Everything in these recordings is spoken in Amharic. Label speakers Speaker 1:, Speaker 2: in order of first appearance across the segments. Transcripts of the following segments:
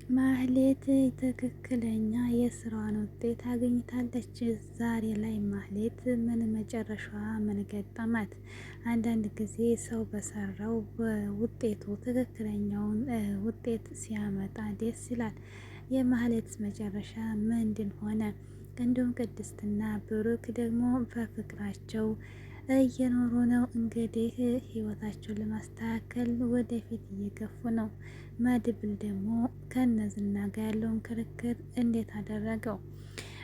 Speaker 1: ማህሌት ትክክለኛ የስራዋን ውጤት አግኝታለች። ዛሬ ላይ ማህሌት ምን መጨረሻዋ ምን ገጠማት? አንዳንድ ጊዜ ሰው በሰራው ውጤቱ ትክክለኛውን ውጤት ሲያመጣ ደስ ይላል። የማህሌት መጨረሻ ምንድን ሆነ? እንዲሁም ቅድስትና ብሩክ ደግሞ በፍቅራቸው እየኖሩ ነው። እንግዲህ ህይወታቸውን ለማስተካከል ወደፊት እየገፉ ነው። መድብል ደግሞ ከነዝና ጋር ያለውን ክርክር እንዴት አደረገው?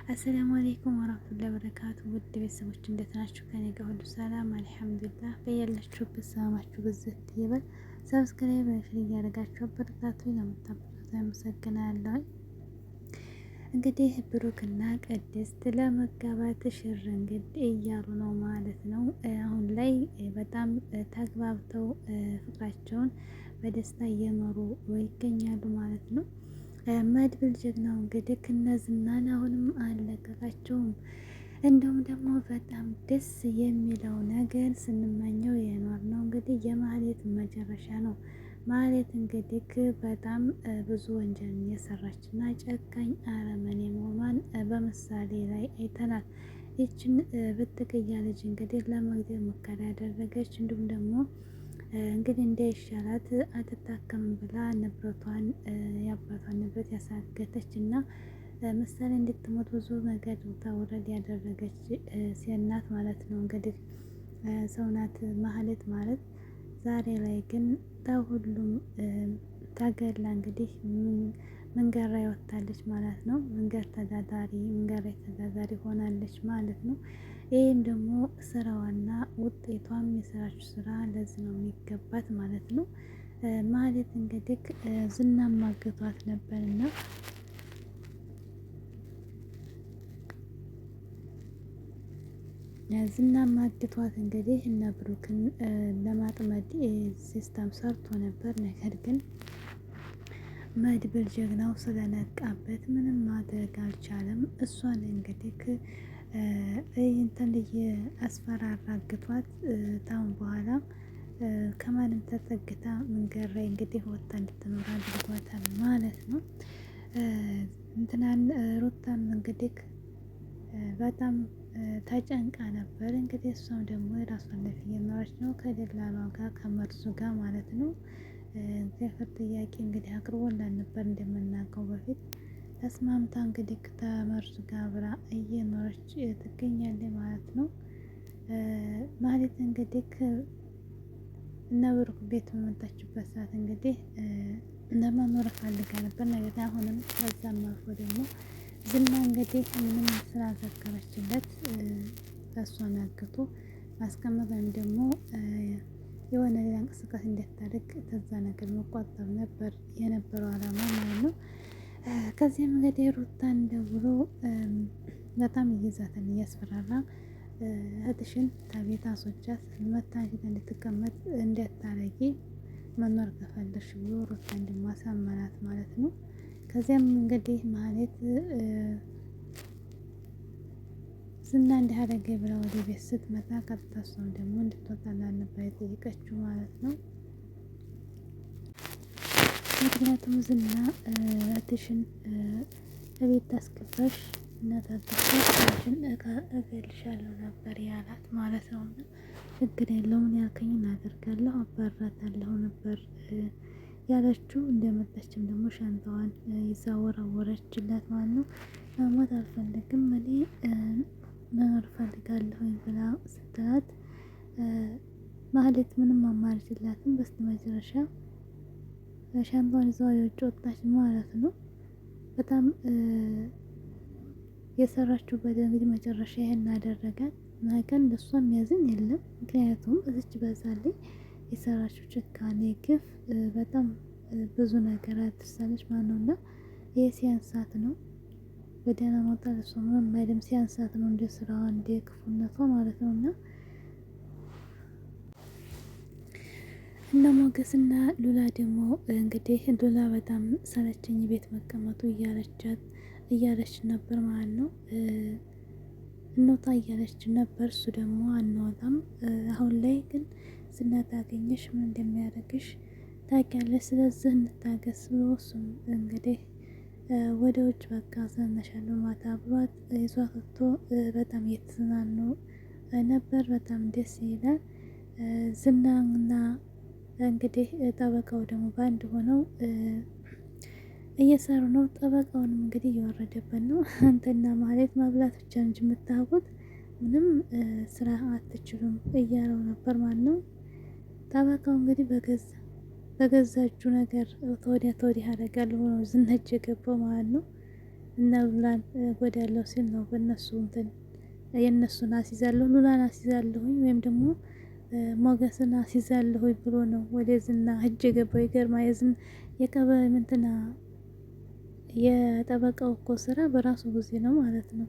Speaker 1: አሰላሙ አለይኩም ወራህመቱላሂ ወበረካቱ። ውድ ቤተሰቦች እንዴት ናችሁ? ከኔ ጋር ሁሉ ሰላም አልሐምዱሊላህ። በያላችሁበት ሰላማችሁ ብዝት ይበል። ሰብስክራይብ ላይክ እያደረጋችሁ አበረታቱ። ለምታበረታቱ አመሰግናለሁ። እንግዲህ ብሩክና ቅድስት ለመጋባት ሽር እንግዲህ እያሉ ነው ማለት ነው። አሁን ላይ በጣም ተግባብተው ፍቅራቸውን በደስታ እየኖሩ ይገኛሉ ማለት ነው። መድብል ጀግናው እንግዲህ እነዝናን አሁንም አልለቀቃቸውም። እንደውም ደግሞ በጣም ደስ የሚለው ነገር ስንመኘው የኖር ነው እንግዲህ የማህሌት መጨረሻ ነው። ማህሌት እንግዲህ በጣም ብዙ ወንጀል የሰራችና ጨካኝ አረመኔ መሆኗን በምሳሌ ላይ አይተናል። ይችን ብትቅያ ልጅ እንግዲህ ለመግደል ሙከራ ያደረገች እንዲሁም ደግሞ እንግዲህ እንዳይሻላት አትታከምም ብላ ንብረቷን የአባቷን ንብረት ያሳገተች እና ምሳሌ እንድትሞት ብዙ ነገር ውጣ ያደረገች ሴት ናት ማለት ነው። እንግዲህ ሰው ናት ማህሌት ማለት። ዛሬ ላይ ግን ሁሉም ተገላ እንግዲህ መንገድ ላይ ወጥታለች ማለት ነው። መንገድ ላይ ተዳዳሪ ሆናለች ማለት ነው። ይህም ደግሞ ስራዋና ውጤቷም የሰራችው ስራ ለዚህ ነው የሚገባት ማለት ነው። ማህሌት እንግዲህ ዝናም ማግቷት ነበርና ዝናም ማግቷት እንግዲህ እነ ብሩክን ለማጥመድ ሲስተም ሰርቶ ነበር። ነገር ግን መድብል ጀግናው ስለነቃበት ምንም ማድረግ አልቻለም። እሷን እንግዲህ እንትን አስፈራራ አግቷት ታውን በኋላ ከማንም ተጠግታ መንገድ ላይ እንግዲህ ወጣ እንድትኖር አድርጓታል ማለት ነው። እንትናን ሩታም እንግዲህ በጣም ተጨንቃ ነበር። እንግዲህ እሷም ደግሞ የራሷን ላይፍ እየኖረች ነው ከደላላዋ ጋር ከመርዙ ጋር ማለት ነው። የፍቅር ጥያቄ እንግዲህ አቅርቦላት ነበር እንደምናውቀው በፊት ተስማምታ እንግዲህ ከመርዙ ጋር አብራ እየኖረች ትገኛለች ማለት ነው። ማህሌት እንግዲህ እነ ብሩክ ቤት በመጣችበት ሰዓት እንግዲህ ለመኖር ፈልጋ ነበር። ነገር ግን አሁንም ከዛም አልፎ ደግሞ ዝና እንግዲህ ምንም ስላልዘከረችለት እሷን አግቶ ማስቀመጥ ወይም ደግሞ የሆነ ሌላ እንቅስቃሴ እንድታደርግ ከዛ ነገር መቆጠብ ነበር የነበረው አላማ ማለት ነው። ከዚህም እንግዲህ ሩታን ደውሎ በጣም እየዛተን እያስፈራራ እህትሽን ከቤት አስወጫት መታንሽት እንድትቀመጥ እንዳታረጊ መኖር ከፈለሽ ብሎ ሩታ እንድማሳመናት ማለት ነው። ከዚያም እንግዲህ ማህሌት ዝና እንዳደረገ ብላ ወደ ቤት ስትመጣ ቀጥታ እሷም ደግሞ እንድትወጣላት ነበር የጠየቀችው ማለት ነው። ምክንያቱም ዝና እህትሽን እቤት ታስገባሽ እና ታስገባሽን እገልሻለሁ ነበር ያላት ማለት ነው። እና ችግር የለውም ያልከኝን አደርጋለሁ አባራታለሁ ነበር ያለችው። እንደመጣችም ደግሞ ሻንጣዋን ይዛ ወረወረችላት ማለት ነው። መሞት አልፈልግም እኔ መኖር እፈልጋለሁኝ ብላ ስትላት ማህሌት ምንም አማራጭ የላትም። በስተመጨረሻ ሻንጣዋን ይዛ የውጭ ወጣች ማለት ነው። በጣም የሰራችው በደል እንግዲህ መጨረሻ ይሄን አደረጋት። ግን ለሷ የሚያዝን የለም። ምክንያቱም እዚች በዛ ላይ የሰራችው ጭካኔ ግፍ በጣም ብዙ ነገር አድርሳለች ማለት ነው። እና ይሄ ሲያንሳት ነው በደህና መውጣት እሷ ምንም አይልም ሲያንሳት ነው እንደ ስራዋ እንደ ክፉነቷ ማለት ነው። እና ሞገስና ሉላ ደግሞ እንግዲህ ሉላ በጣም ሰለቸኝ ቤት መቀመጡ እያለች ነበር ማለት ነው። እንውጣ እያለች ነበር። እሱ ደግሞ አንወጣም አሁን ላይ ግን ዝና ታገኘሽ ምን እንደሚያደርግሽ ታውቂያለሽ፣ ስለዚህ እንታገስ ብሎ እሱም እንግዲህ ወደ ውጭ በቃ አዝናናሻለሁ ማታ ብሏት ይዟት ወጥቶ በጣም እየተዝናኑ ነበር። በጣም ደስ ይላል። ዝናና እንግዲህ ጠበቃው ደግሞ በአንድ ሆነው እየሰሩ ነው። ጠበቃውንም እንግዲህ እየወረደበት ነው። አንተና ማለት መብላት ብቻ እንጂ የምታውቁት ምንም ስራ አትችሉም እያለው ነበር ማለት ነው። ጠበቃው እንግዲህ በገዛ እጁ ነገር ተወዲያ ተወዲህ አደርጋለሁ ሆኖ ዝነጅ የገባው ማለት ነው። እና ሉላን ጎዳለው ሲል ነው በእነሱ እንትን የእነሱን አስይዛለሁ ሉላን አስይዛለሁኝ ወይም ደግሞ ሞገስን አስይዛለሁኝ ብሎ ነው ወደ ዝና እጅ የገባው። ይገርማ የቀበ እንትና የጠበቃው እኮ ስራ በራሱ ጊዜ ነው ማለት ነው።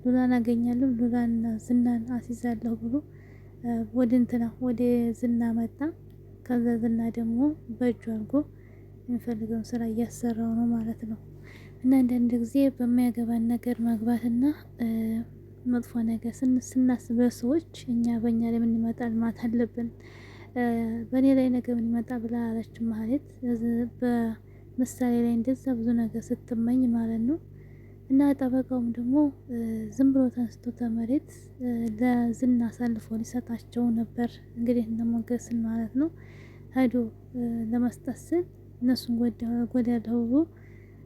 Speaker 1: ሉላን አገኛለሁ ሉላንና ዝናን አስይዛለሁ ብሎ ወደ እንትና ወደ ዝና መጣ። ከዛ ዝና ደግሞ በእጁ አድርጎ የሚፈልገውን ስራ እያሰራው ነው ማለት ነው። እና አንዳንድ ጊዜ በማያገባን ነገር መግባትና መጥፎ ነገር ስናስብ ሰዎች እኛ በእኛ ላይ ምን ይመጣል ማለት አለብን። በእኔ ላይ ነገር ምን ይመጣ ብላ አለች ማለት በምሳሌ ላይ እንደዛ ብዙ ነገር ስትመኝ ማለት ነው። እና ጠበቃውም ደግሞ ዝም ብሎ ተነስቶ ተመሬት ለዝና አሳልፎ ሊሰጣቸው ነበር እንግዲህ እነ ሞገስን ማለት ነው። ሄዶ ለመስጠት ስል እነሱን ጎዳለሁ ብሎ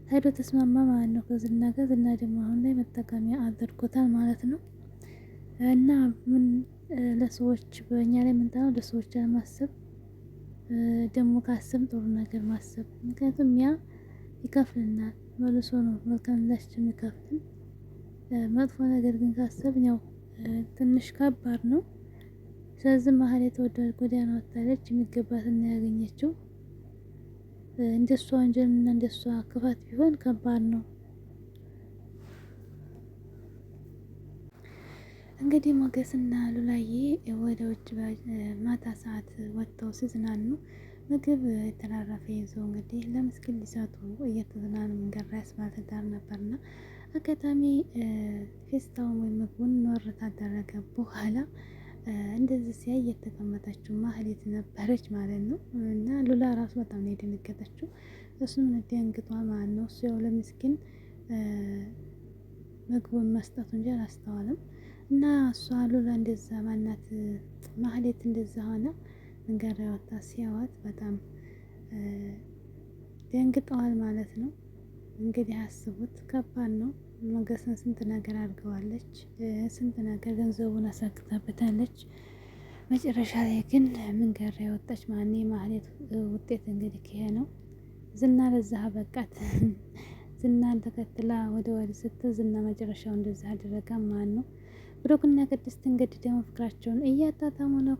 Speaker 1: ሄዶ ተስማማ ማለት ነው ከዝና ጋር። ዝና ደግሞ አሁን ላይ መጠቀሚያ አድርጎታል ማለት ነው። እና ምን ለሰዎች በእኛ ላይ ምንድነው ለሰዎች ለማሰብ ደግሞ ካሰብን ጥሩ ነገር ማሰብ። ምክንያቱም ያ ይከፍልናል መልሶ ነው መልካምነታችን የሚከፍልን። መጥፎ ነገር ግን ካሰብን ያው ትንሽ ከባድ ነው። ስለዚህ መሀል የተወደደ ጎዳና ወጣለች የሚገባትን ነው ያገኘችው። እንደሷ ወንጀልና እንደሷ ክፋት ቢሆን ከባድ ነው። እንግዲህ ሞገስና ሉላዬ ወደ ውጭ ማታ ሰዓት ወጥተው ሲዝናኑ ምግብ የተራረፈ ይዘው እንግዲህ ለምስኪን ሊሰጡ እየተዝናኑ መንገድ ላይ አስፋልት ዳር ነበርና አጋጣሚ ፌስታውን ወይም ምግቡን ኖር ታደረገ በኋላ እንደዚህ ሲያይ እየተቀመጠችው ማህሌት ነበረች ማለት ነው። እና ሉላ ራሱ በጣም ነው የደነገጠችው። እሱም ደንግጧል ማለት ነው። እሱ ያው ለምስኪን ምግቡን መስጠቱ እንጂ አላስተዋለም። እና እሷ ሉላ እንደዛ ማናት ማህሌት እንደዛ ሆነ መንገድ ላይ ወጣ ሲያዋት በጣም ደንግጠዋል ማለት ነው። እንግዲህ አስቡት ከባድ ነው። ሞገስን ስንት ነገር አድርገዋለች፣ ስንት ነገር ገንዘቡን አሳክታበታለች። መጨረሻ ላይ ግን መንገድ ላይ ወጣች። ማን ማህሌት ውጤት እንግዲህ ይሄ ነው። ዝና ለዛ በቃት። ዝናን ተከትላ ወደ ወዲህ ስትል ዝና መጨረሻው እንደዛ አደረገ ማለት ነው። ብሩክና ቅድስት እንግዲህ ደግሞ ፍቅራቸውን እያጣጣሙ ነው።